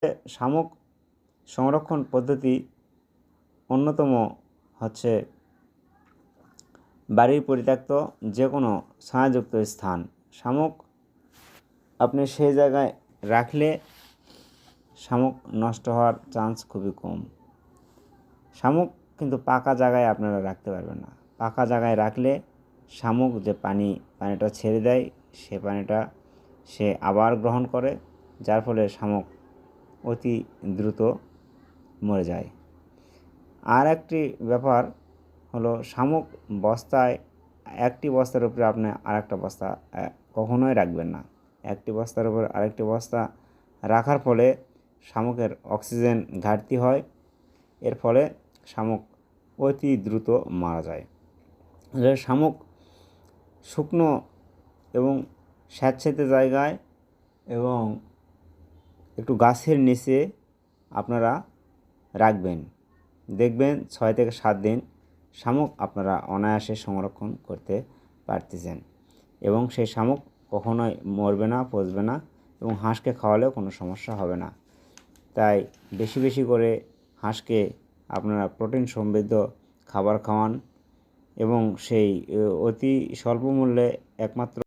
শামুক সংরক্ষণ পদ্ধতি অন্যতম হচ্ছে বাড়ির পরিত্যক্ত যে কোনো ছায়াযুক্ত স্থান। শামুক আপনি সেই জায়গায় রাখলে শামুক নষ্ট হওয়ার চান্স খুবই কম। শামুক কিন্তু পাকা জায়গায় আপনারা রাখতে পারবেন না। পাকা জায়গায় রাখলে শামুক যে পানিটা ছেড়ে দেয়, সে পানিটা সে আবার গ্রহণ করে, যার ফলে শামুক অতি দ্রুত মরে যায়। আর একটি ব্যাপার হলো, শামুক বস্তায় একটি বস্তার উপরে আপনি আরেকটা বস্তা কখনোই রাখবেন না। একটি বস্তার উপর আরেকটি বস্তা রাখার ফলে শামুকের অক্সিজেন ঘাটতি হয়, এর ফলে শামুক অতি দ্রুত মারা যায়। শামুক শুকনো এবং স্যাঁতসেঁতে জায়গায় এবং একটু গাছের নিচে আপনারা রাখবেন। দেখবেন 6 থেকে 7 দিন শামুক আপনারা অনায়াসে সংরক্ষণ করতে পারতেছেন এবং সেই শামুক কখনোই মরবে না, পচবে না এবং হাঁসকে খাওয়ালেও কোনো সমস্যা হবে না। তাই বেশি বেশি করে হাঁসকে আপনারা প্রোটিন সমৃদ্ধ খাবার খাওয়ান এবং সেই অতি স্বল্প মূল্যে একমাত্র